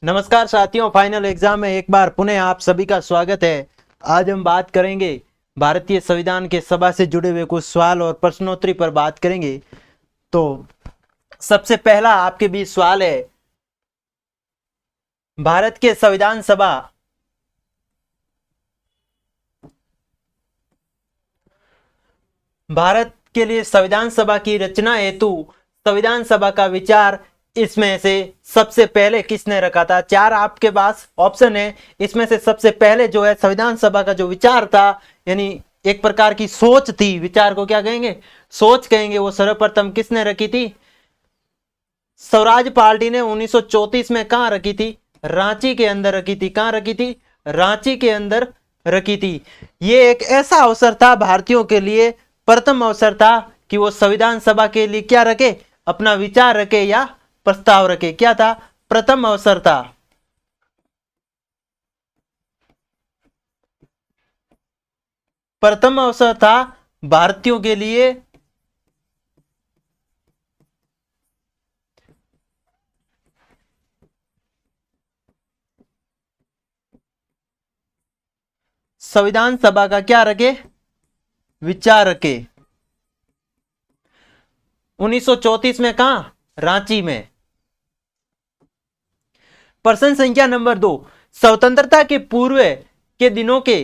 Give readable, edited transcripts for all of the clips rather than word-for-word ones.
नमस्कार साथियों, final exam में एक बार पुनः आप सभी का स्वागत है। आज हम बात करेंगे भारतीय संविधान के सभा से जुड़े हुए कुछ सवाल और प्रश्नोत्तरी पर बात करेंगे। तो सबसे पहला आपके बीच सवाल है, भारत के संविधान सभा भारत के लिए संविधान सभा की रचना हेतु संविधान सभा का विचार इसमें से सबसे पहले किसने रखा था? चार आपके पास ऑप्शन है। इसमें से सबसे पहले जो है संविधान सभा का जो विचार था, यानी एक प्रकार की सोच थी, विचार को क्या कहेंगे? सोच कहेंगे। वो सर्वप्रथम किसने रखी थी? स्वराज पार्टी ने 1934 में कहां रखी थी? रांची के अंदर रखी थी। कहां रखी थी? रांची के अंदर रखी थी। ये एक ऐसा अवसर था भारतीयों के लिए, प्रथम अवसर था कि वो संविधान सभा के लिए क्या रखे? अपना विचार रखे या प्रस्ताव रखे। क्या था? प्रथम अवसर था। प्रथम अवसर था भारतीयों के लिए संविधान सभा का क्या रखे? विचार रखे। 1934 में कहां? रांची में। प्रश्न संख्या नंबर 2, स्वतंत्रता के पूर्व के दिनों के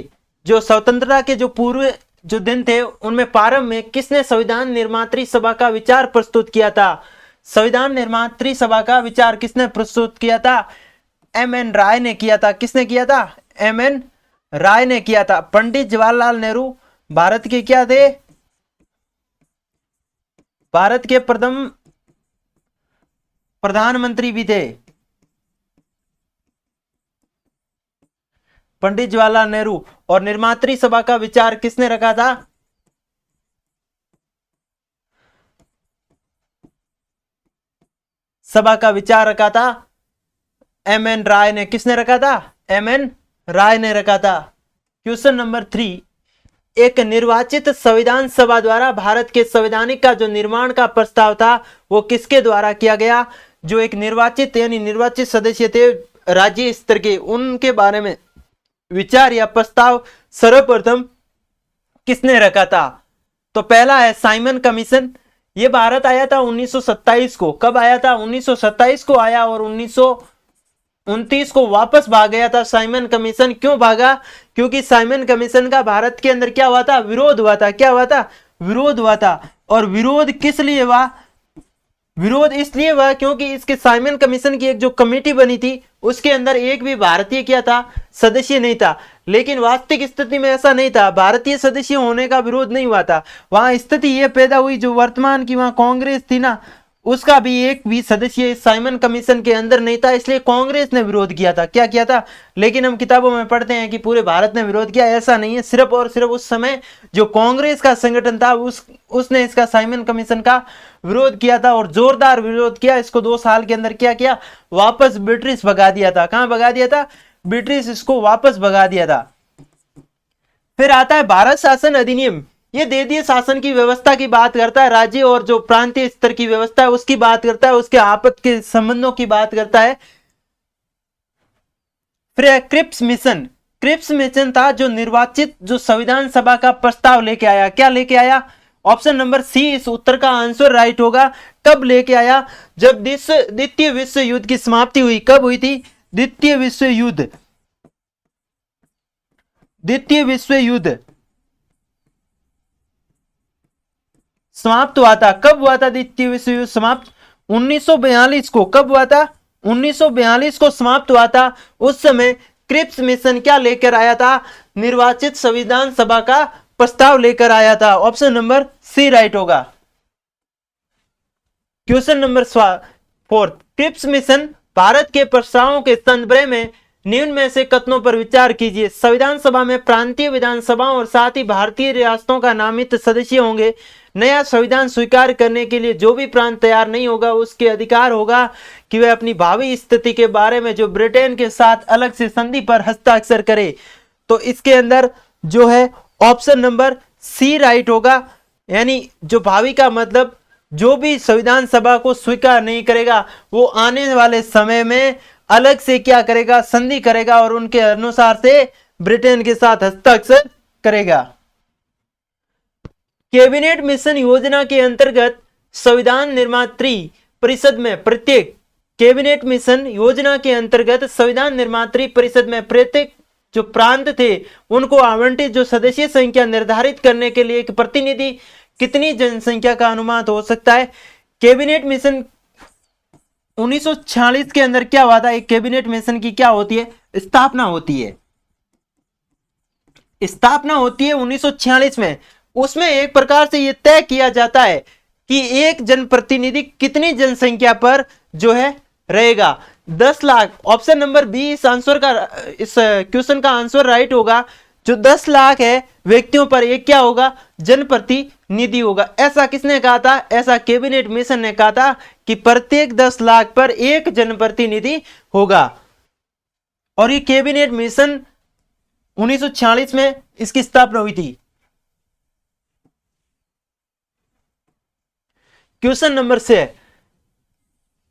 स्वतंत्रता के जो पूर्व जो दिन थे उनमें प्रारंभ में किसने संविधान निर्मात्री सभा का विचार प्रस्तुत किया था? संविधान निर्मात्री सभा का विचार किसने प्रस्तुत किया था? एम.एन. राय ने किया था। किसने किया था? एम.एन. राय ने किया था। पंडित जवाहरलाल नेहरू भारत के क्या थे? भारत के प्रथम प्रधानमंत्री भी थे। पंडित जवाहरलाल नेहरू। और निर्मात्री सभा का विचार किसने रखा था? सभा का विचार रखा था एम.एन. राय ने। किसने रखा था? एम.एन. राय ने रखा था। क्वेश्चन नंबर 3, एक निर्वाचित संविधान सभा द्वारा भारत के संवैधानिक का जो निर्माण का प्रस्ताव था वो किसके द्वारा किया गया? जो एक निर्वाचित यानी निर्वाचित सदस्य थे राज्य स्तर के, उनके बारे में विचार या प्रस्ताव सर्वप्रथम किसने रखा था? तो पहला है साइमन कमीशन। ये भारत आया था 1927 को। कब आया था? 1927 को आया और 1929 को वापस भाग गया था साइमन कमीशन। क्यों भागा? क्योंकि साइमन कमीशन का भारत के अंदर क्या हुआ था? विरोध हुआ था। क्या हुआ था? विरोध हुआ था। और विरोध किस लिए हुआ? विरोध इसलिए हुआ क्योंकि इसके साइमन कमीशन की एक जो कमेटी बनी थी उसके अंदर एक भी भारतीय क्या था? सदस्य नहीं था। लेकिन वास्तविक स्थिति में ऐसा नहीं था। भारतीय सदस्य होने का विरोध नहीं हुआ था। वहां स्थिति यह पैदा हुई, जो वर्तमान की वहां कांग्रेस थी ना, उसका भी एक भी सदस्य साइमन कमीशन के अंदर नहीं था, इसलिए कांग्रेस ने विरोध किया था। क्या किया था? लेकिन हम किताबों में पढ़ते हैं कि पूरे भारत ने विरोध किया। ऐसा नहीं है। सिर्फ और सिर्फ उस समय जो कांग्रेस का संगठन था उसने इसका साइमन कमीशन का विरोध किया था और जोरदार विरोध किया। इसको 2 साल के अंदर क्या किया? वापस ब्रिटिश भगा दिया था। कहां भगा दिया था? ब्रिटिश इसको वापस भगा दिया था। फिर आता है भारत शासन अधिनियम। ये देशीय शासन की व्यवस्था की बात करता है, राज्य और जो प्रांतीय स्तर की व्यवस्था है उसकी बात करता है, उसके आपस के संबंधों की बात करता है। फिर क्रिप्स मिशन। क्रिप्स मिशन था जो निर्वाचित जो संविधान सभा का प्रस्ताव लेके आया। क्या लेके आया? ऑप्शन नंबर सी इस उत्तर का आंसर राइट होगा। कब लेके आया? जब द्वितीय विश्व युद्ध की समाप्ति हुई। कब हुई थी? द्वितीय विश्व युद्ध। द्वितीय विश्व युद्ध समाप्त हुआ था। कब हुआ था द्वितीय विश्व युद्ध समाप्त? 1942 को। कब हुआ था? 1942 को समाप्त हुआ था। उस समय क्रिप्स मिशन क्या लेकर आया था? निर्वाचित संविधान सभा का प्रस्ताव लेकर आया था। ऑप्शन नंबर सी राइट होगा। Question number 4, Cripps mission Bharat के प्रस्तावों के संदर्भ में निम्न में से कथनों पर विचार कीजिए। संविधान सभा में प्रांतीय विधानसभाओं और साथ ही भारतीय रियासतों का नामित सदस्य होंगे। नया संविधान स्वीकार करने के लिए जो भी प्रांत तैयार नहीं होगा उसके अधिकार होगा कि वह अपनी भावी स्थिति के बारे में जो ब्रिटेन के साथ अलग से संधि पर हस्ताक्षर करे। तो इसके अंदर जो है ऑप्शन नंबर सी राइट होगा। यानी जो भावी का मतलब जो भी संविधान सभा को स्वीकार नहीं करेगा वो आने वाले समय में अलग से क्या करेगा, संधि करेगा और उनके अनुसार से ब्रिटेन के साथ हस्ताक्षर करेगा। कैबिनेट मिशन योजना के अंतर्गत संविधान निर्मात्री परिषद में प्रत्येक कैबिनेट मिशन योजना के अंतर्गत संविधान निर्मात्री परिषद में प्रत्येक जो प्रांत थे उनको आवंटित जो सदस्य संख्या निर्धारित करने के लिए एक प्रतिनिधि कितनी जनसंख्या का अनुमान हो सकता है। कैबिनेट मिशन 1946 के अंदर क्या हुआ था, एक कैबिनेट मिशन की क्या होती है, स्थापना होती है। स्थापना होती है 1946 में। उसमें एक प्रकार से यह तय किया जाता है कि एक जनप्रतिनिधि कितनी जनसंख्या पर जो है रहेगा, 10 लाख। ऑप्शन नंबर बी इस आंसर का, इस क्वेश्चन का आंसर राइट होगा। जो 10 लाख है व्यक्तियों पर एक क्या होगा, जनप्रतिनिधि होगा। ऐसा किसने कहा था, ऐसा कैबिनेट मिशन ने कहा था कि प्रत्येक 10 लाख पर एक जनप्रतिनिधि होगा। और ये कैबिनेट मिशन 1946 में इसकी स्थापना हुई थी। क्वेश्चन नंबर 6,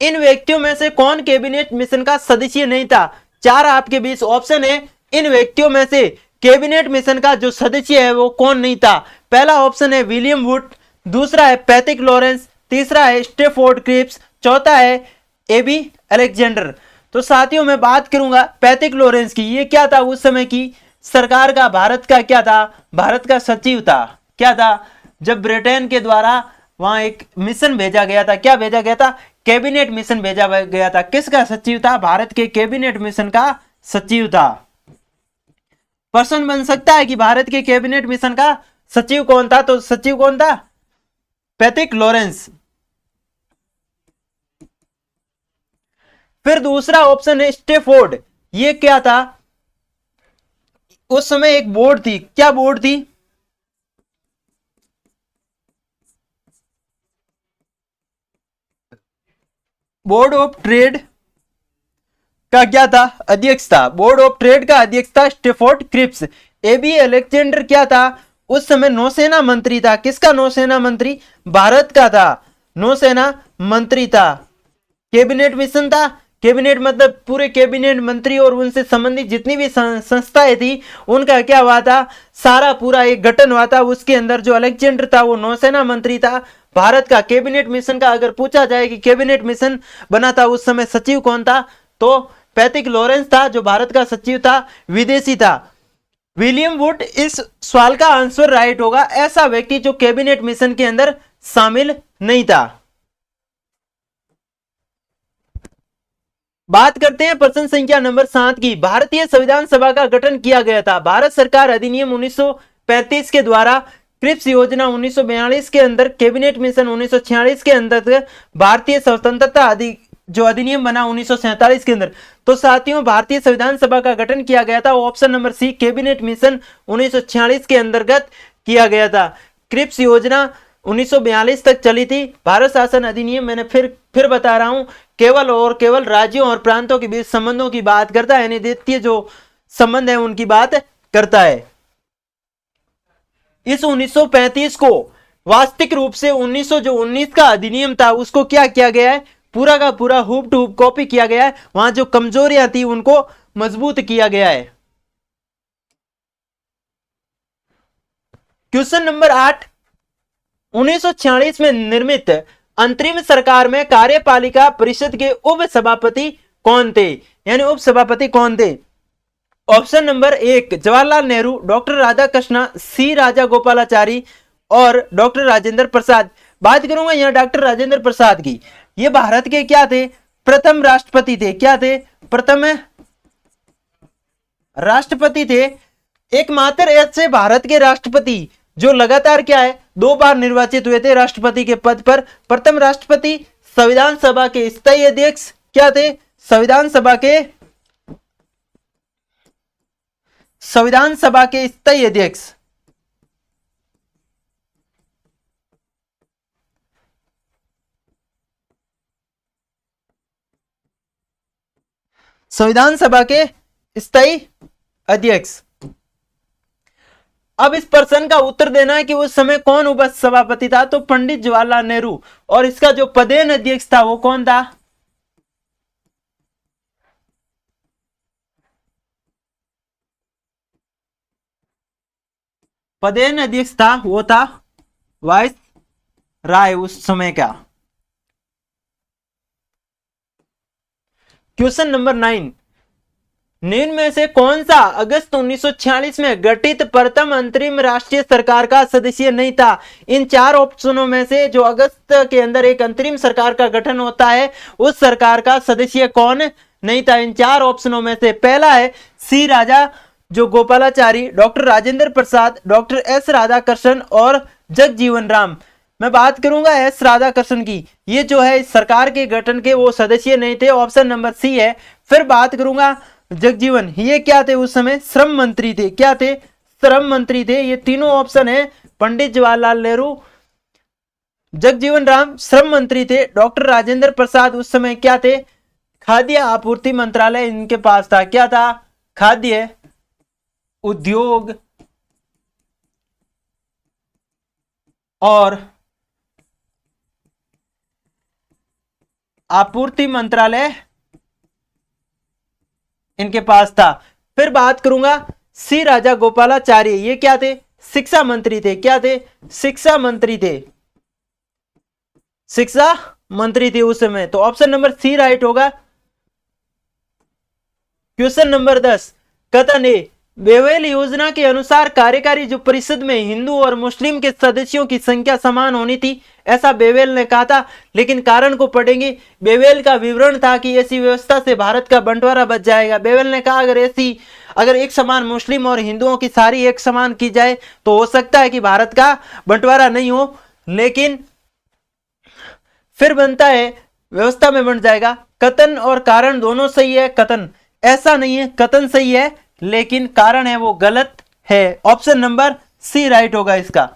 इन व्यक्तियों में से कौन कैबिनेट मिशन का सदस्य नहीं था। 4 आपके बीच ऑप्शन है, इन व्यक्तियों में से कैबिनेट मिशन का जो सदस्य है वो कौन नहीं था। पहला ऑप्शन है विलियम वुड, दूसरा है पैट्रिक लॉरेंस, तीसरा है स्टैफोर्ड क्रिप्स, चौथा है एबी अलेक्जेंडर। तो साथियों मैं बात करूंगा पैट्रिक लॉरेंस की। ये क्या था, उस समय की सरकार का, भारत का क्या था, भारत का सचिव था। क्या था, जब ब्रिटेन के द्वारा वहां एक मिशन भेजा गया था, क्या भेजा गया था, कैबिनेट मिशन भेजा गया था। किसका सचिव था, भारत के कैबिनेट मिशन का सचिव था। प्रश्न बन सकता है कि भारत के कैबिनेट मिशन का सचिव कौन था, तो सचिव कौन था, पैट्रिक लॉरेंस। फिर दूसरा ऑप्शन है स्टैफोर्ड। ये क्या था, उस समय एक बोर्ड थी, क्या बोर्ड थी, बोर्ड ऑफ ट्रेड का क्या था, अध्यक्ष था। बोर्ड ऑफ ट्रेड का अध्यक्ष था स्टैफोर्ड क्रिप्स। एबी अलेक्जेंडर क्या था, उस समय नौसेना मंत्री था। किसका नौसेना मंत्री, भारत का था, नौसेना मंत्री था। कैबिनेट मिशन था, कैबिनेट मतलब पूरे कैबिनेट मंत्री और उनसे संबंधित जितनी भी संस्थाएं थी उनका क्या हुआ था, सारा पूरा एक गठन हुआ था। उसके अंदर जो अलेक्जेंडर था वो नौसेना मंत्री था भारत का। कैबिनेट मिशन का अगर पूछा जाए कि कैबिनेट मिशन बना था उस समय सचिव कौन था, तो पैट्रिक लॉरेंस था जो भारत का सचिव था, विदेशी था। विलियम वुड इस सवाल का आंसर राइट होगा, ऐसा व्यक्ति जो कैबिनेट मिशन के अंदर शामिल नहीं था। बात करते हैं प्रश्न संख्या नंबर 7 की। भारतीय संविधान सभा का गठन किया गया था। भारत सरकार अधिनियम 1935 के द्वारा, क्रिप्स योजना 1942 के अंदर, कैबिनेट मिशन 1946 के अंतर्गत, भारतीय स्वतंत्रता जो अधिनियम बना 1947 के अंदर। तो साथियों भारतीय संविधान सभा का गठन किया गया था, option number C cabinet mission 1946 के अंतर्गत किया गया था। क्रिप्स योजना 1942 तक चली थी। भारत शासन अधिनियम मैंने फिर बता रहा हूं, केवल और केवल राज्यों और प्रांतों के बीच संबंधों की बात करता है, यानी द्वितीय जो संबंध है उनकी बात करता है। इस 1935 को वास्तविक रूप से 1919 का अधिनियम था उसको क्या किया गया है, पूरा का पूरा हुब टू हुब कॉपी किया गया है। वहां जो कमजोरियां थी उनको मजबूत किया गया है। क्वेश्चन नंबर 8, 1946 में निर्मित अंतरिम सरकार में कार्यपालिका परिषद के उप सभापति कौन थे, यानी उप सभापति कौन थे। Option number 1 Jawaharlal Nehru, doctor Radhakrishnan, C Rajagopalachari और डॉक्टर राजेंद्र प्रसाद। बात करूंगा यहां डॉक्टर राजेंद्र प्रसाद की। ये भारत के क्या थे, प्रथम राष्ट्रपति थे। क्या थे, प्रथम राष्ट्रपति थे। एकमात्र ऐसे भारत के राष्ट्रपति जो लगातार क्या है 2 बार निर्वाचित हुए थे राष्ट्रपति के पद पर। प्रथम राष्ट्रपति संविधान सभा के स्थायी अध्यक्ष क्या थे, संविधान सभा के स्थायी अध्यक्ष। संविधान सभा के स्थायी अध्यक्ष। अब इस प्रश्न का उत्तर देना है कि उस समय कौन उप सभापति था, तो पंडित जवाहरलाल नेहरू। और इसका जो पदेन अध्यक्ष था वो कौन था, पदेन अध्यक्ष था वो था वाइस राय उस समय का। क्वेश्चन नंबर 9, निम्न में से कौन सा अगस्त 1946 में गठित प्रथम अंतरिम राष्ट्रीय सरकार का सदस्य नहीं था? इन चार ऑप्शनों में से जो अगस्त के अंदर एक अंतरिम सरकार का गठन होता है उस सरकार का सदस्य कौन नहीं था? इन चार ऑप्शनों में से पहला है सी राजा जो Gopalachari, doctor Rajendra Prasad, doctor S Radhakrishnan और जगजीवन राम। मैं बात करूंगा एस राधाकृष्णन की, ये जो है इस सरकार के गठन के वो सदस्य नहीं थे, ऑप्शन नंबर सी है। फिर बात करूंगा जगजीवन, ये क्या थे उस समय? श्रम मंत्री थे। क्या थे? श्रम मंत्री थे। ये तीनों ऑप्शन है। पंडित जवाहरलाल नेहरू, जगजीवन राम श्रम मंत्री थे, डॉक्टर राजेंद्र प्रसाद उस समय क्या थे? खाद्य आपूर्ति मंत्रालय इनके पास था। क्या था? खाद्य उद्योग और आपूर्ति मंत्रालय इनके पास था। फिर बात करूंगा सी राजा गोपालाचारी, ये क्या थे? शिक्षा मंत्री थे। क्या थे? शिक्षा मंत्री थे। शिक्षा मंत्री थे उस समय। तो ऑप्शन नंबर सी राइट होगा। क्वेश्चन नंबर 10, कथन ए, बेवेल योजना के अनुसार कार्यकारी जो परिषद में हिंदू और मुस्लिम के सदस्यों की संख्या समान होनी थी, ऐसा बेवेल ने कहा था। लेकिन कारण को पढ़ेंगे। बेवेल का विवरण था कि ऐसी व्यवस्था से भारत का बंटवारा बच जाएगा। बेवेल ने कहा अगर एक समान मुस्लिम और हिंदुओं की सारी एक समान की जाए तो हो सकता है कि भारत का बंटवारा नहीं हो, लेकिन फिर बनता है व्यवस्था में बन जाएगा। कथन और कारण दोनों सही है। कथन ऐसा नहीं है, कथन सही है, लेकिन कारण है वो गलत है। ऑप्शन नंबर सी राइट होगा इसका।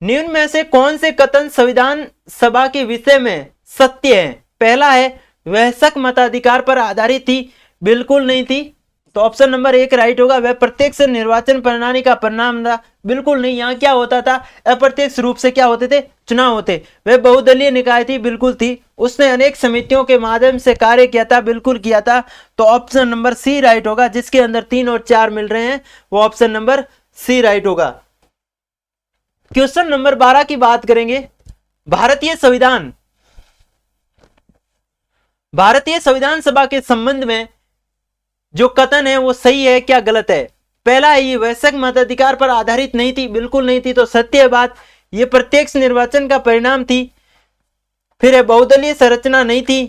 निम्न में से कौन से कथन संविधान सभा के विषय में सत्य है? पहला है वयस्क मताधिकार पर आधारित थी, बिल्कुल नहीं थी। तो ऑप्शन नंबर 1 राइट होगा। वह प्रत्यक्ष निर्वाचन प्रणाली का परिणाम था, बिल्कुल नहीं। यहां क्या होता था? अप्रत्यक्ष रूप से क्या होते थे? चुनाव होते। वह बहुदलीय निकाय थी, बिल्कुल थी। उसने अनेक समितियों के माध्यम से कार्य किया था, बिल्कुल किया था। तो ऑप्शन नंबर सी राइट होगा। जिसके अंदर 3 और 4 मिल रहे हैं वो ऑप्शन नंबर सी राइट होगा। क्वेश्चन नंबर 12 की बात करेंगे। भारतीय संविधान सभा के संबंध में जो कथन है वो सही है क्या गलत है? पहला है ये वयस्क मताधिकार पर आधारित नहीं थी, बिल्कुल नहीं थी, तो सत्य है बात। ये प्रत्यक्ष निर्वाचन का परिणाम थी। फिर है बहुदलीय संरचना नहीं थी,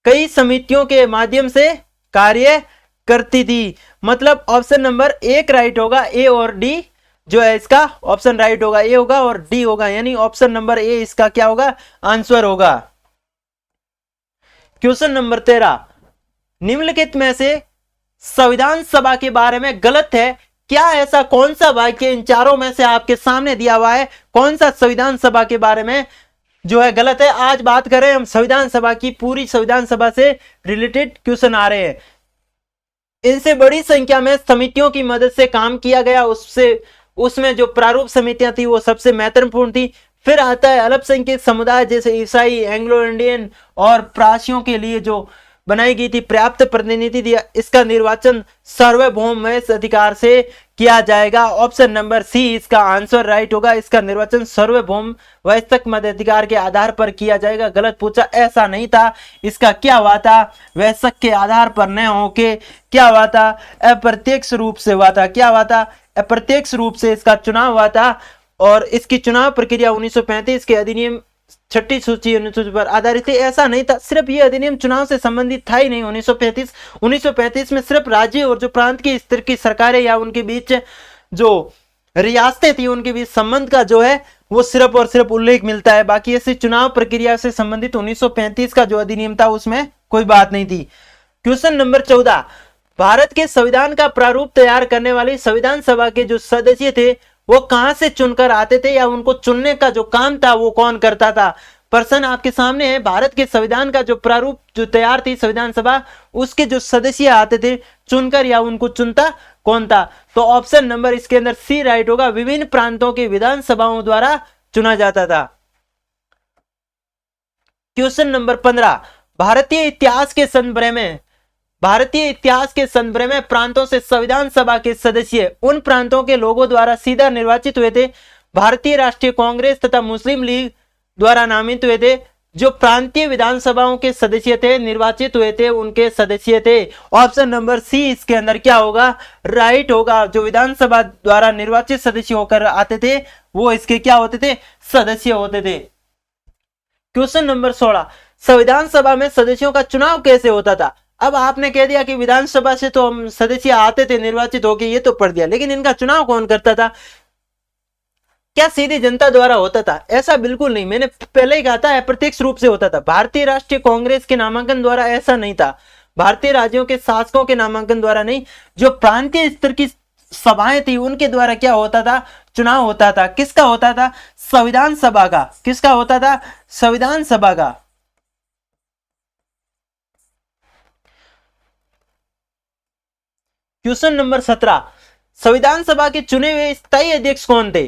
कई समितियों के माध्यम से कार्य करती थी। मतलब ऑप्शन नंबर 1 राइट होगा। ए और डी जो है इसका ऑप्शन राइट होगा। ए होगा और डी होगा, यानी ऑप्शन नंबर ए इसका क्या होगा? आंसर होगा। क्वेश्चन नंबर 13, निम्नलिखित में से संविधान सभा के बारे में गलत है क्या? ऐसा कौन सा वाक्य इन चारों में से आपके सामने दिया हुआ है? कौन सा संविधान सभा के बारे में जो है गलत है? आज बात करें हम संविधान सभा की, पूरी संविधान सभा से रिलेटेड क्वेश्चन आ रहे हैं। इनसे बड़ी संख्या में समितियों की मदद से काम किया गया, उसमें जो प्रारूप समितियां थी वो सबसे महत्वपूर्ण थी। फिर आता है अल्पसंख्यक समुदाय जैसे ईसाई, एंग्लो इंडियन और प्रासियों के लिए जो बनाई गई थी पर्याप्त प्रतिनिधि दिया। इसका निर्वाचन सार्वभौम अधिकार से किया जाएगा। ऑप्शन नंबर सी इसका आंसर राइट होगा। इसका निर्वाचन सार्वभौम वयस्क मताधिकार के आधार पर किया जाएगा। गलत पूछा, ऐसा नहीं था। इसका क्या हुआ था? वयस्क के आधार पर न होके क्या हुआ था? अप्रत्यक्ष रूप से हुआ था। क्या हुआ था? अप्रत्यक्ष रूप से इसका चुनाव हुआ था। और इसकी चुनाव प्रक्रिया 1935 के अधिनियम 6ठी सूची अनुसूची पर आधारित है। ऐसा नहीं था, सिर्फ ये अधिनियम चुनाव से संबंधित था ही नहीं। 1935 में सिर्फ राज्य और जो प्रांत के स्तर की सरकारें या उनके बीच जो रियासतें थी उनके बीच संबंध का जो है वो सिर्फ और सिर्फ उल्लेख मिलता है। बाकी ऐसी चुनाव प्रक्रिया से संबंधित 1935 का जो अधिनियम था उसमें कोई बात नहीं थी। क्वेश्चन नंबर 14, भारत के संविधान का प्रारूप तैयार करने वाली संविधान सभा के जो सदस्य थे वो कहां से चुनकर आते थे, या उनको चुनने का जो काम था वो कौन करता था? प्रश्न आपके सामने है। भारत के संविधान का जो प्रारूप जो तैयार थी संविधान सभा, उसके जो सदस्य आते थे चुनकर, या उनको चुनता कौन था? तो ऑप्शन नंबर इसके अंदर सी राइट होगा। विभिन्न प्रांतों के विधानसभाओं द्वारा चुना जाता था। क्वेश्चन नंबर 15, भारतीय इतिहास के संदर्भ में भारतीय इतिहास के संदर्भ में प्रांतों से संविधान सभा के सदस्य उन प्रांतों के लोगों द्वारा सीधा निर्वाचित हुए थे। भारतीय राष्ट्रीय कांग्रेस तथा मुस्लिम लीग द्वारा नामित हुए थे। जो प्रांतीय विधानसभाओं के सदस्य थे, निर्वाचित हुए थे, उनके सदस्य थे। ऑप्शन नंबर सी इसके अंदर क्या होगा, राइट होगा। जो विधानसभा द्वारा निर्वाचित सदस्य होकर आते थे वो इसके क्या होते थे, सदस्य होते थे। क्वेश्चन नंबर 16, संविधान सभा में सदस्यों का चुनाव कैसे होता था। अब आपने कह दिया कि विधानसभा से तो हम सदस्य आते थे निर्वाचित होकर, ये तो पढ़ दिया, लेकिन इनका चुनाव कौन करता था। क्या सीधी जनता द्वारा होता था? ऐसा बिल्कुल नहीं, मैंने पहले ही कहा था अप्रत्यक्ष रूप से होता था। भारतीय राष्ट्रीय कांग्रेस के नामांकन द्वारा ऐसा नहीं था, भारतीय राज्यों के शासकों के नामांकन द्वारा नहीं, जो प्रांतीय स्तर की सभाएं थी उनके द्वारा क्या होता था, चुनाव होता था। किसका होता था, संविधान सभा का। किसका होता था, संविधान सभा का। क्वेश्चन नंबर 17, संविधान सभा के चुने हुए स्थायी अध्यक्ष कौन थे।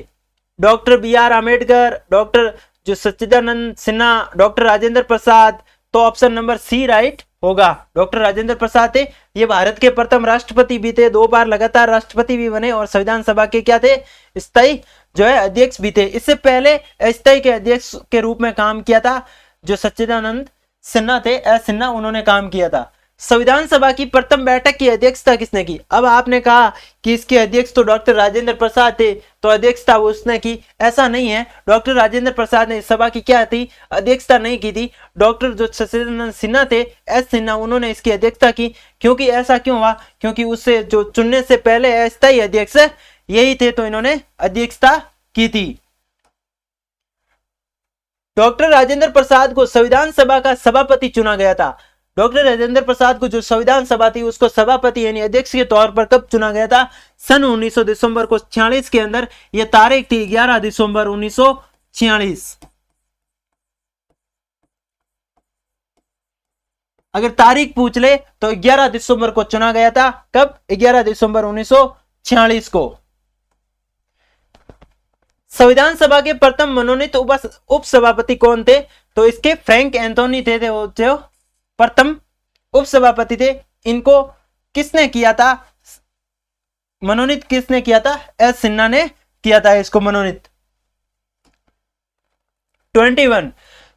डॉक्टर BR अम्बेडकर, डॉक्टर जो सच्चिदानंद सिन्हा, डॉक्टर राजेंद्र प्रसाद। तो ऑप्शन नंबर सी राइट होगा, डॉक्टर राजेंद्र प्रसाद थे। ये भारत के प्रथम राष्ट्रपति भी थे, 2 बार लगातार राष्ट्रपति भी बने और संविधान सभा के क्या थे, स्थायी जो है अध्यक्ष भी थे। इससे पहले अस्थायी के अध्यक्ष के रूप में काम किया था जो सच्चिदानंद सिन्हा थे, एस सिन्हा, उन्होंने काम किया था। संविधान सभा की प्रथम बैठक की अध्यक्षता किसने की। अब आपने कहा कि इसके अध्यक्ष तो डॉक्टर राजेंद्र प्रसाद थे, तो अध्यक्षता उसने की, ऐसा नहीं है। डॉक्टर राजेंद्र प्रसाद ने सभा की क्या थी, अध्यक्षता नहीं की थी। डॉक्टर जो सच्चिदानंद सिन्हा थे, एस सिन्हा, उन्होंने इसकी अध्यक्षता की। क्योंकि ऐसा क्यों हुआ, क्योंकि उससे जो चुनने से पहले अस्थायी अध्यक्ष यही थे, तो इन्होंने अध्यक्षता की थी। डॉक्टर राजेंद्र प्रसाद को संविधान सभा का सभापति चुना गया था। डॉक्टर राजेंद्र प्रसाद को जो संविधान सभा थी उसको सभापति यानी अध्यक्ष के तौर पर कब चुना गया था, सन 1900 दिसंबर को 46 के अंदर। यह तारीख थी 11 दिसंबर 1946। अगर तारीख पूछ ले तो 11 दिसंबर को चुना गया था। कब, 11 दिसंबर 1946 को। संविधान सभा के प्रथम मनोनीत उपसभापति कौन थे, तो इसके फ्रैंक एंथोनी थे जो प्रथम उपसभापति थे। इनको किसने किया था, मनोनीत किसने किया था, एस सिन्हा ने किया था इसको मनोनीत। 21,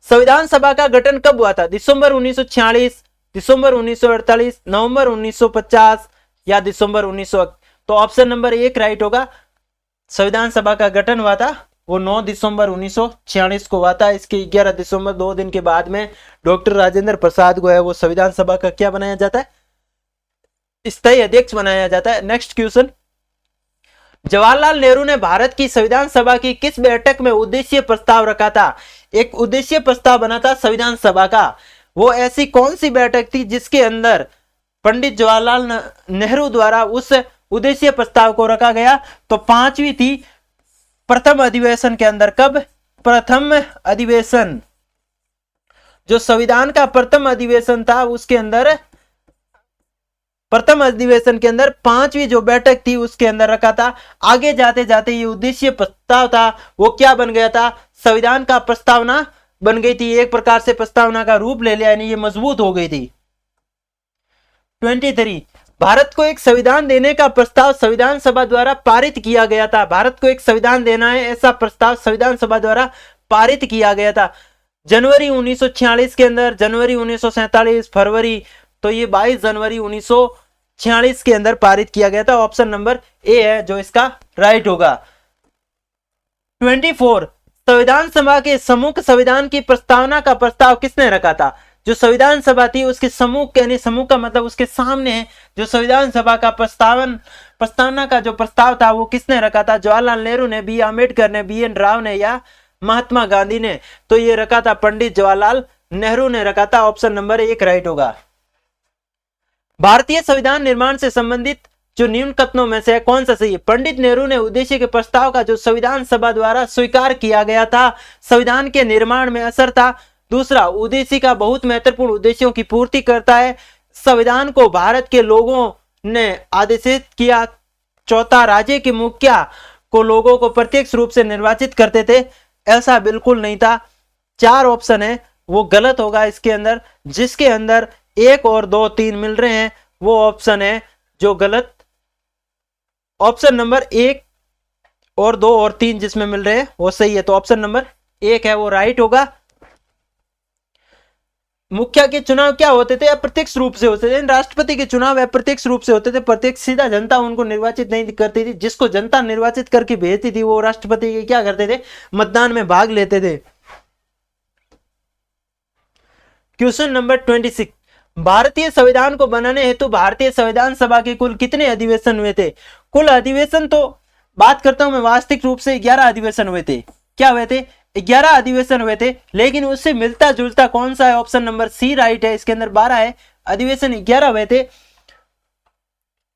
संविधान सभा का गठन कब हुआ था, दिसंबर 1946, दिसंबर 1948, नवंबर 1950 या दिसंबर 1900। तो ऑप्शन नंबर 1 राइट होगा। संविधान सभा का गठन हुआ था वो 9 दिसंबर 1946 को हुआ था। इसके 11 दिसंबर 2 दिन के बाद में डॉक्टर राजेंद्र प्रसाद को है वो संविधान सभा का क्या बनाया जाता है, स्थायी अध्यक्ष बनाया जाता है। नेक्स्ट क्वेश्चन, जवाहरलाल नेहरू ने भारत की संविधान सभा की किस बैठक में उद्देश्य प्रस्ताव रखा था। एक उद्देश्य प्रस्ताव बना था संविधान सभा का, वो ऐसी कौन सी बैठक थी जिसके अंदर पंडित जवाहरलाल नेहरू द्वारा उस उद्देश्य प्रस्ताव को रखा गया। तो 5वीं थी प्रथम अधिवेशन के अंदर। कब, प्रथम अधिवेशन, जो संविधान का प्रथम अधिवेशन था उसके अंदर, प्रथम अधिवेशन के अंदर 5वीं जो बैठक थी उसके अंदर रखा था। आगे जाते जाते ये उद्देश्य प्रस्ताव था वो क्या बन गया था, संविधान का प्रस्तावना बन गई थी। एक प्रकार से प्रस्तावना का रूप ले लिया, यानी ये मजबूत हो गई थी। 23, भारत को एक संविधान देने का प्रस्ताव संविधान सभा द्वारा पारित किया गया था। भारत को एक संविधान देना है ऐसा प्रस्ताव संविधान सभा द्वारा पारित किया गया था जनवरी 1946 के अंदर, जनवरी 1947, फरवरी, तो ये 22 जनवरी 1946 के अंदर पारित किया गया था। ऑप्शन नंबर ए है जो इसका राइट होगा। 24, संविधान सभा के सम्मुख संविधान की प्रस्तावना का प्रस्ताव किसने रखा था। जो संविधान सभा थी उसके सम्मुख, यानी सम्मुख का मतलब उसके सामने जो संविधान सभा का प्रस्तावना का जो प्रस्ताव था वो किसने रखा था, जवाहरलाल नेहरू ने, बी अम्बेडकर ने, BN राव ने या महात्मा गांधी ने। तो ये रखा था पंडित जवाहरलाल नेहरू ने रखा था। ऑप्शन नंबर 1 राइट होगा। भारतीय संविधान निर्माण से संबंधित जो निम्न कथनों में से है कौन सा सही है। पंडित नेहरू ने उद्देश्य के प्रस्ताव का जो संविधान सभा द्वारा स्वीकार किया गया था संविधान के निर्माण में असर था। दूसरा, उद्देश्य का बहुत महत्वपूर्ण उद्देश्यों की पूर्ति करता है। संविधान को भारत के लोगों ने आदेशित किया। चौथा, राज्य के मुखिया को लोगों को प्रत्यक्ष रूप से निर्वाचित करते थे, ऐसा बिल्कुल नहीं था। 4 ऑप्शन है वो गलत होगा इसके अंदर, जिसके अंदर 1 और 2 3 मिल रहे हैं वो ऑप्शन है जो गलत। ऑप्शन नंबर 1 और 2 और 3 जिसमें मिल रहे हैं वो सही है, तो ऑप्शन नंबर 1 है वो राइट होगा। मुखिया के चुनाव क्या होते थे? अप्रत्यक्ष रूप से होते थे। राष्ट्रपति के चुनाव अप्रत्यक्ष रूप से होते थे। प्रत्यक्ष सीधा जनता उनको निर्वाचित नहीं करती थी। जिसको जनता निर्वाचित करके भेजती थी वो राष्ट्रपति के क्या करते थे? मतदान में भाग लेते थे। क्वेश्चन नंबर 26, भारतीय संविधान को बनाने हेतु भारतीय संविधान सभा के कुल कितने अधिवेशन हुए थे? कुल अधिवेशन तो बात करता हूं मैं वास्तविक रूप से 11 अधिवेशन हुए थे। क्या हुए थे? 11 अधिवेशन हुए थे, लेकिन उससे मिलता जुलता कौन सा है? ऑप्शन नंबर सी राइट है। इसके अंदर 12 है, अधिवेशन 11 हुए थे।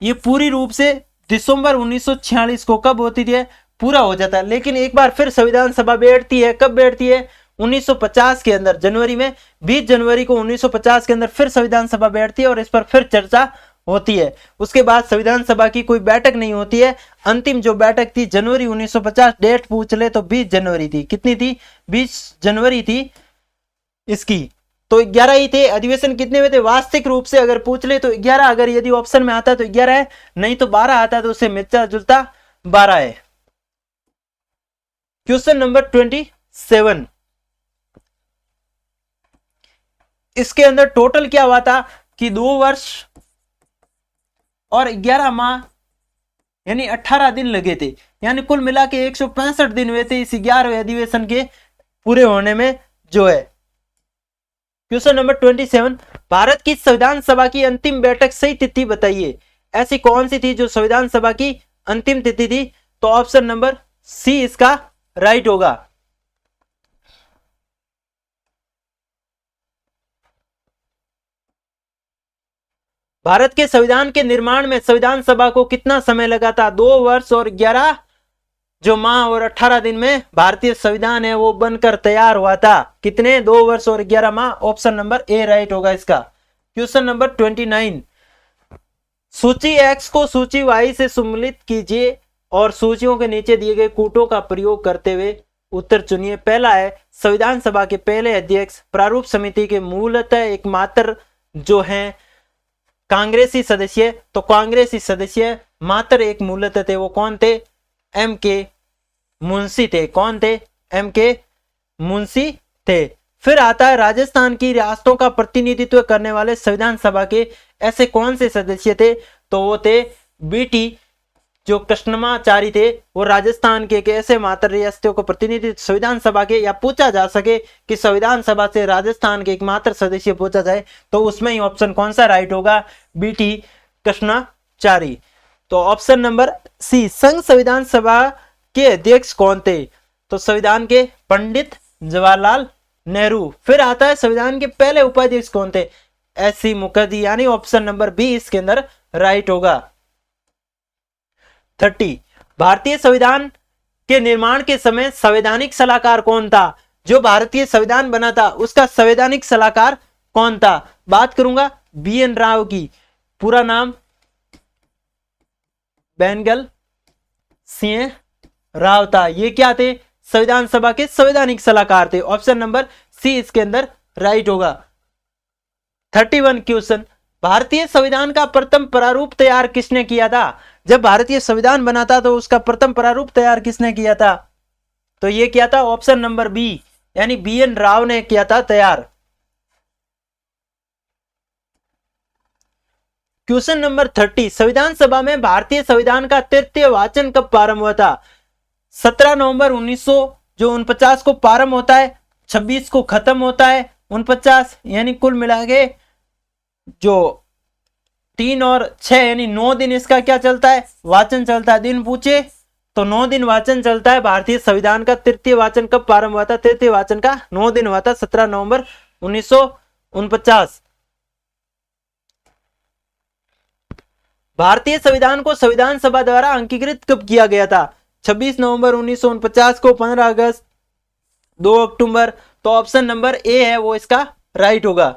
ये पूरी रूप से दिसंबर 1946 को कब होती थी? पूरा हो जाता है। लेकिन एक बार फिर संविधान सभा बैठती है। कब बैठती है? 1950 के अंदर, जनवरी में 20 जनवरी को 1950 के अंदर फिर संविधान सभा बैठती है और इस पर फिर चर्चा होती है। उसके बाद संविधान सभा की कोई बैठक नहीं होती है। अंतिम जो बैठक थी जनवरी 1950, डेट पूछ ले तो 20 जनवरी थी। कितनी थी? 20 जनवरी थी इसकी। तो 11 ही थे। अधिवेशन कितने हुए थे? वास्तविक रूप से अगर पूछ ले तो 11, अगर यदि ऑप्शन में आता तो 11 है, नहीं तो 12 आता तो उससे मिलता जुलता 12 है। क्वेश्चन नंबर 27, इसके अंदर टोटल क्या हुआ था कि 2 वर्ष और 11 माह यानी 18 दिन लगे थे। यानी कुल मिला के 165 दिन हुए थे इस 11वें अधिवेशन के पूरे होने में जो है। क्वेश्चन नंबर 27, भारत की संविधान सभा की अंतिम बैठक सही तिथि बताइए। ऐसी कौन सी थी जो संविधान सभा की अंतिम तिथि थी? तो ऑप्शन नंबर सी इसका राइट होगा। भारत के संविधान के निर्माण में संविधान सभा को कितना समय लगा था? 2 वर्ष और 11 जो माह और 18 दिन में भारतीय संविधान है वो बनकर तैयार हुआ था। कितने? 2 वर्ष और 11 माह। ऑप्शन नंबर ए राइट होगा इसका। क्वेश्चन नंबर 29, सूची एक्स को सूची वाई से सम्मिलित कीजिए और सूचियों के नीचे दिए गए कूटों का प्रयोग करते हुए उत्तर चुनिए। पहला है संविधान सभा के पहले अध्यक्ष प्रारूप समिति के मूलतः एकमात्र जो हैं कांग्रेसी सदस्य। तो कांग्रेसी सदस्य मात्र एक मूलतः थे, वो कौन थे? एम के मुंशी थे। कौन थे? एम के मुंशी थे। फिर आता है राजस्थान की रियासतों का प्रतिनिधित्व करने वाले संविधान सभा के ऐसे कौन से सदस्य थे? तो वो थे बीटी जो कृष्णमाचारी थे। वो राजस्थान के ऐसे मात्र रियासतों को प्रतिनिधित्व संविधान सभा के, या पूछा जा सके कि संविधान सभा से राजस्थान के एकमात्र सदस्य पूछा जाए तो उसमें ही ऑप्शन कौन सा राइट होगा? बीटी कृष्णमाचारी। तो ऑप्शन नंबर सी। संघ संविधान सभा के अध्यक्ष कौन थे? तो संविधान के पंडित जवाहरलाल नेहरू। फिर आता है संविधान के पहले उपाध्यक्ष कौन थे? एस.सी. मुखर्जी। यानी ऑप्शन नंबर बी इसके अंदर राइट होगा। 30, भारतीय संविधान के निर्माण के समय संवैधानिक सलाहकार कौन था? जो भारतीय संविधान बना था उसका संवैधानिक सलाहकार कौन था? बात करूंगा बी.एन. राव की। पूरा नाम बेनगल सिंह राव था। ये क्या थे? संविधान सभा के संवैधानिक सलाहकार थे। ऑप्शन नंबर सी इसके अंदर राइट होगा। 31 क्वेश्चन, भारतीय संविधान का प्रथम प्रारूप तैयार किसने किया था? जब भारतीय संविधान बना था तो उसका प्रथम प्रारूप तैयार किसने किया था? तो ये किया था ऑप्शन नंबर बी, यानी बी.एन. राव ने किया था तैयार। क्वेश्चन नंबर 30, संविधान सभा में भारतीय संविधान का तृतीय वाचन कब प्रारंभ हुआ था? 17 नवंबर 1949 को प्रारंभ होता है, 26 को खत्म होता है, 49 यानी कुल मिला के जो 3 और 6 यानी 9 दिन इसका क्या चलता है? वाचन चलता है। दिन पूछे तो 9 दिन वाचन चलता है। भारतीय संविधान का तृतीय वाचन कब प्रारंभ हुआ था? तृतीय वाचन का 9 दिन हुआ था, 17 नवंबर 1949। भारतीय संविधान को संविधान सभा द्वारा अंगीकृत कब किया गया था? 26 नवंबर 1949 को, 15 अगस्त, 2 अक्टूबर। तो ऑप्शन नंबर ए है वो इसका राइट होगा।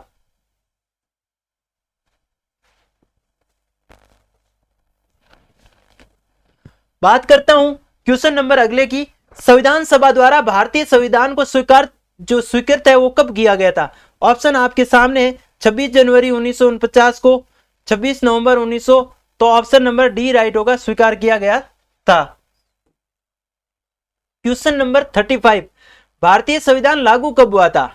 बात करता हूं क्वेश्चन नंबर अगले की। संविधान सभा द्वारा भारतीय संविधान को स्वीकृत है वो कब किया गया था? ऑप्शन आपके सामने 26 जनवरी 1949 को, 26 नवंबर 1900, तो ऑप्शन नंबर डी राइट होगा, स्वीकार किया गया था। क्वेश्चन नंबर 35, भारतीय संविधान लागू कब हुआ था?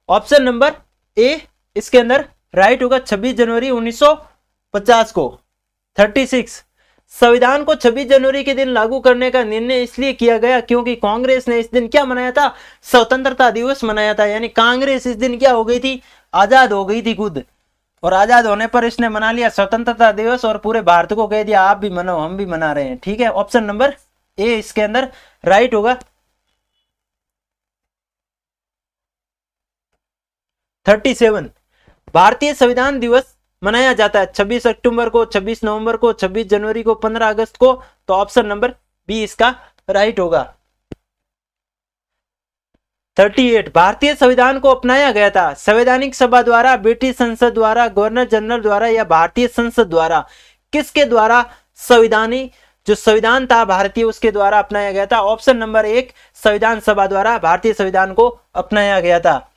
ऑप्शन नंबर ए इसके अंदर राइट होगा 26 जनवरी 1950 को। 36, संविधान को 26 जनवरी के दिन लागू करने का निर्णय इसलिए किया गया क्योंकि कांग्रेस ने इस दिन क्या मनाया था? स्वतंत्रता दिवस मनाया था। यानी कांग्रेस इस दिन क्या हो गई थी? आजाद हो गई थी खुद, और आजाद होने पर इसने मना लिया स्वतंत्रता दिवस और पूरे भारत को कह दिया आप भी मनाओ, हम भी मना रहे हैं। ठीक है, ऑप्शन नंबर ए इसके अंदर राइट होगा। 37, भारतीय संविधान दिवस मनाया जाता है 26 अक्टूबर को, 26 नवंबर को, 26 जनवरी को, 15 अगस्त को, तो ऑप्शन नंबर बी इसका राइट होगा। 38, भारतीय संविधान को अपनाया गया था संवैधानिक सभा द्वारा, ब्रिटिश संसद द्वारा, गवर्नर जनरल द्वारा या भारतीय संसद द्वारा? किसके द्वारा संवैधानिक जो संविधान था भारतीय उसके द्वारा अपनाया गया था? ऑप्शन नंबर एक, संविधान सभा द्वारा भारतीय संविधान को अपनाया गया था।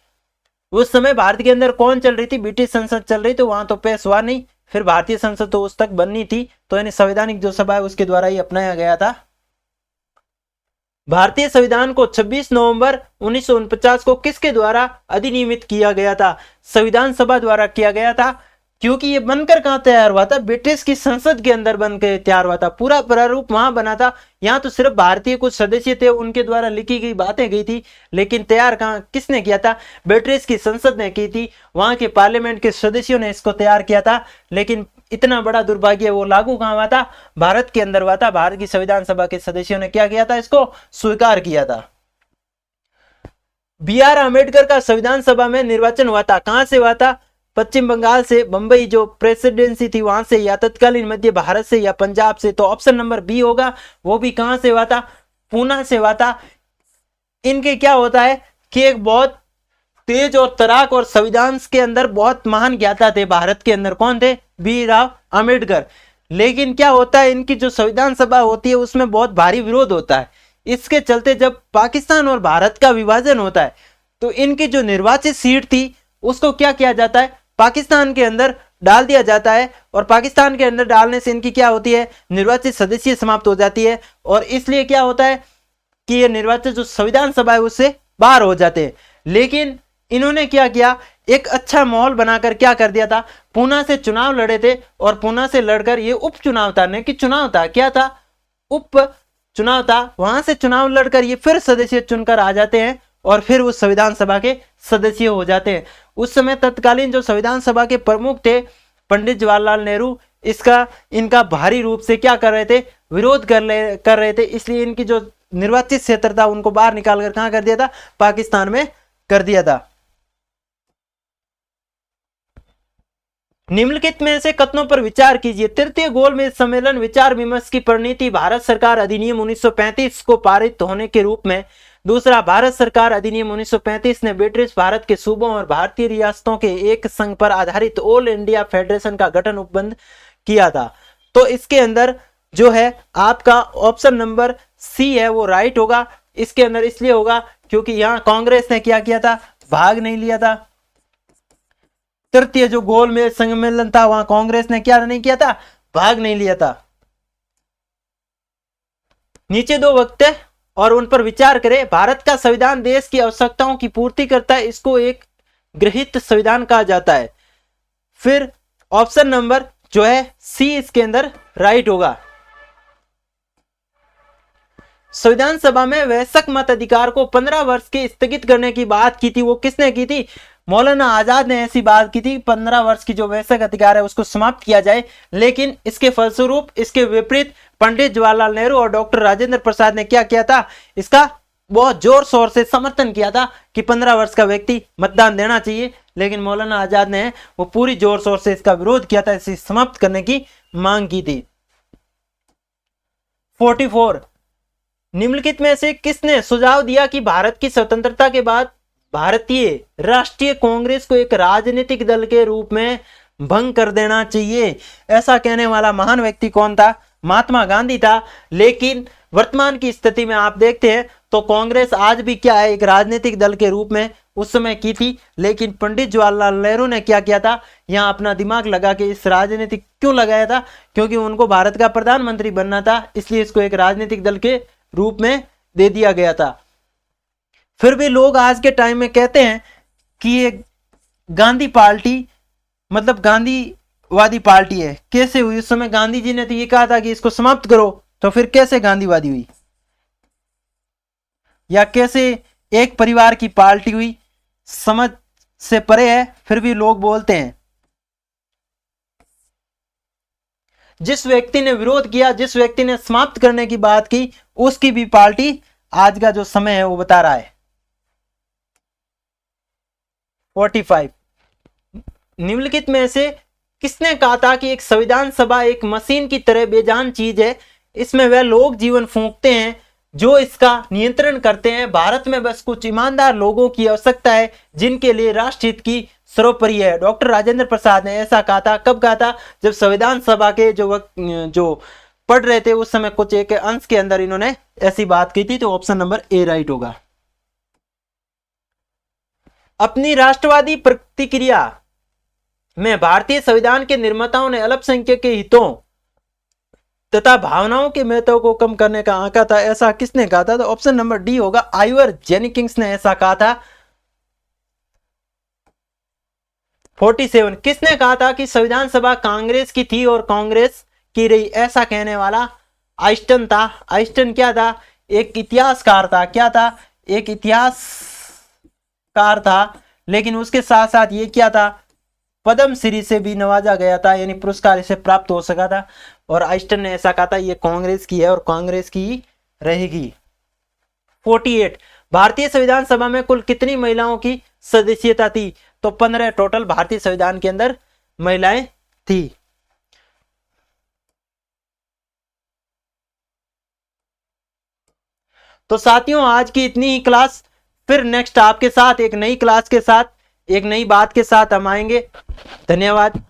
उस समय भारत के अंदर कौन चल रही थी? ब्रिटिश संसद चल रही, तो वहां तो पेश हुआ नहीं, फिर भारतीय संसद तो उस तक बननी थी, तो यानी संवैधानिक जो सभा है उसके द्वारा ही अपनाया गया था। भारतीय संविधान को 26 नवंबर 1949 को किसके द्वारा अधिनियमित किया गया था? संविधान सभा द्वारा किया गया था, क्योंकि ये बनकर कहां तैयार हुआ था? ब्रिटिश की संसद के अंदर बनकर तैयार हुआ था। पूरा प्रारूप वहां बना था, यहाँ तो सिर्फ भारतीय कुछ सदस्य थे उनके द्वारा लिखी गई बातें गई थी, लेकिन तैयार कहां किसने किया था? ब्रिटिश की संसद ने की थी, वहां के पार्लियामेंट के सदस्यों ने इसको तैयार किया था। लेकिन इतना बड़ा दुर्भाग्य, वो लागू कहां हुआ था? भारत के अंदर हुआ था। भारत की संविधान सभा के सदस्यों ने क्या किया था? इसको स्वीकार किया था। बी.आर. अम्बेडकर का संविधान सभा में निर्वाचन हुआ था, कहां से हुआ था? पश्चिम बंगाल से, बंबई जो प्रेसिडेंसी थी वहां से, या तत्कालीन मध्य भारत से, या पंजाब से? तो ऑप्शन नंबर बी होगा। वो भी कहां से हुआ था? पूना से हुआ था। इनके क्या होता है कि एक बहुत तेज और तराक और संविधान के अंदर बहुत महान ज्ञाता थे भारत के अंदर। कौन थे? बी.आर. अम्बेडकर। लेकिन क्या होता है, इनकी जो संविधान सभा होती है उसमें बहुत भारी विरोध होता है। इसके चलते जब पाकिस्तान और भारत का विभाजन होता है तो इनकी जो निर्वाचित सीट थी उसको क्या किया जाता है? पाकिस्तान के अंदर डाल दिया जाता है, और पाकिस्तान के अंदर डालने से इनकी क्या होती है? निर्वाचित सदस्य समाप्त हो जाती है, और इसलिए क्या होता है कि ये निर्वाचित जो संविधान सभा है उससे बाहर हो जाते हैं। लेकिन इन्होंने क्या किया? एक अच्छा माहौल बनाकर क्या कर दिया था? पूना से चुनाव लड़े थे, और पूना से लड़कर ये उपचुनाव था, न कि चुनाव था। क्या था? उप चुनाव था। वहां से चुनाव लड़कर ये फिर सदस्य चुनकर आ जाते हैं, और फिर उस संविधान सभा के सदस्य हो जाते हैं। उस समय तत्कालीन जो संविधान सभा के प्रमुख थे पंडित जवाहरलाल नेहरू, इनका भारी रूप से क्या कर रहे थे? विरोध कर रहे थे। इसलिए इनकी जो निर्वाचित क्षेत्र था उनको बाहर निकालकर कहां कर दिया था? पाकिस्तान में कर दिया था। निम्नलिखित में से कथनों पर विचार कीजिए। तृतीय गोलमेज सम्मेलन विचार विमर्श की परिणति भारत सरकार अधिनियम 1935 को पारित होने के रूप में। दूसरा, भारत सरकार अधिनियम 1935 ने ब्रिटिश भारत के सूबों और भारतीय रियासतों के एक संघ पर आधारित ऑल इंडिया फेडरेशन का गठन उपबंध किया था। तो इसके अंदर जो है आपका ऑप्शन नंबर सी है वो राइट होगा। इसके अंदर इसलिए होगा क्योंकि यहां कांग्रेस ने क्या किया था? भाग नहीं लिया था। तृतीय जो गोलमेज सम्मेलन था वहां कांग्रेस ने क्या नहीं किया था? भाग नहीं लिया था। नीचे दो वक्तव्य और उन पर विचार करें। भारत का संविधान देश की आवश्यकताओं की पूर्ति करता है, इसको एक गृहीत संविधान कहा जाता है। फिर ऑप्शन नंबर जो है सी इसके अंदर राइट होगा। संविधान सभा में वयस्क मत अधिकार को 15 वर्ष के स्थगित करने की बात की थी, वो किसने की थी? मौलाना आजाद ने ऐसी बात की थी 15 वर्ष की जो वयस्क अधिकार है उसको समाप्त किया जाए। लेकिन इसके फलस्वरूप इसके विपरीत पंडित जवाहरलाल नेहरू और डॉक्टर राजेंद्र प्रसाद ने क्या किया था? इसका बहुत जोर शोर से समर्थन किया था कि 15 वर्ष का व्यक्ति मतदान देना चाहिए। लेकिन मौलाना आजाद ने वो पूरी जोर शोर से इसका विरोध किया था, इसे समाप्त करने की मांग की थी। 44, निम्नलिखित में से किसने सुझाव दिया कि भारत की स्वतंत्रता के बाद भारतीय राष्ट्रीय कांग्रेस को एक राजनीतिक दल के रूप में भंग कर देना चाहिए? ऐसा कहने वाला महान व्यक्ति कौन था? महात्मा गांधी था। लेकिन वर्तमान की स्थिति में आप देखते हैं तो कांग्रेस आज भी क्या है? एक राजनीतिक दल के रूप में उस समय की थी, लेकिन पंडित जवाहरलाल नेहरू ने क्या किया था, यहाँ अपना दिमाग लगा के इस राजनीति क्यों लगाया था, क्योंकि उनको भारत का प्रधानमंत्री बनना था, इसलिए इसको एक राजनीतिक दल के रूप में दे दिया गया था। फिर भी लोग आज के टाइम में कहते हैं कि ये गांधी पार्टी मतलब गांधीवादी पार्टी है। कैसे हुई? उस समय गांधी जी ने तो ये कहा था कि इसको समाप्त करो, तो फिर कैसे गांधीवादी हुई, या कैसे एक परिवार की पार्टी हुई? समझ से परे है, फिर भी लोग बोलते हैं। जिस व्यक्ति ने विरोध किया, जिस व्यक्ति ने समाप्त करने की बात की, उसकी भी पार्टी आज का जो समय है वो बता रहा है। 45 निम्नलिखित में से किसने कहा था कि एक संविधान सभा एक मशीन की तरह बेजान चीज है, इसमें वह लोग जीवन फूंकते हैं जो इसका नियंत्रण करते हैं। भारत में बस कुछ ईमानदार लोगों की आवश्यकता है जिनके लिए राष्ट्रहित की सर्वोपरि है। डॉक्टर राजेंद्र प्रसाद ने ऐसा कहा था। कब कहा था? जब संविधान सभा के जो पढ़ रहे थे उस समय कुछ एक अंश के अंदर इन्होंने ऐसी बात की थी। तो ऑप्शन नंबर ए राइट होगा। अपनी राष्ट्रवादी प्रतिक्रिया में भारतीय संविधान के निर्माताओं ने अल्पसंख्यक के हितों तथा भावनाओं के महत्व को कम करने का आंका था। ऐसा किसने कहा था? तो ऑप्शन नंबर डी होगा, आइवर जेनिकिंस ने ऐसा कहा था। 47 किसने कहा था कि संविधान सभा कांग्रेस की थी और कांग्रेस की रही? ऐसा कहने वाला आइंस्टाइन था। आइंस्टाइन क्या था? एक इतिहासकार था। क्या था? एक इतिहासकार था, लेकिन उसके साथ साथ ये क्या था, पद्मश्री से भी नवाजा गया था, यानी पुरस्कार इसे प्राप्त हो सका था। और आइंस्टाइन ने ऐसा कहा था ये कांग्रेस की है और कांग्रेस की ही रहेगी। 48 भारतीय संविधान सभा में कुल कितनी महिलाओं की सदस्यता थी? तो 15 टोटल भारतीय संविधान के अंदर महिलाएं थी। तो साथियों आज की इतनी ही क्लास, फिर नेक्स्ट आपके साथ एक नई क्लास के साथ एक नई बात के साथ हम आएंगे। धन्यवाद।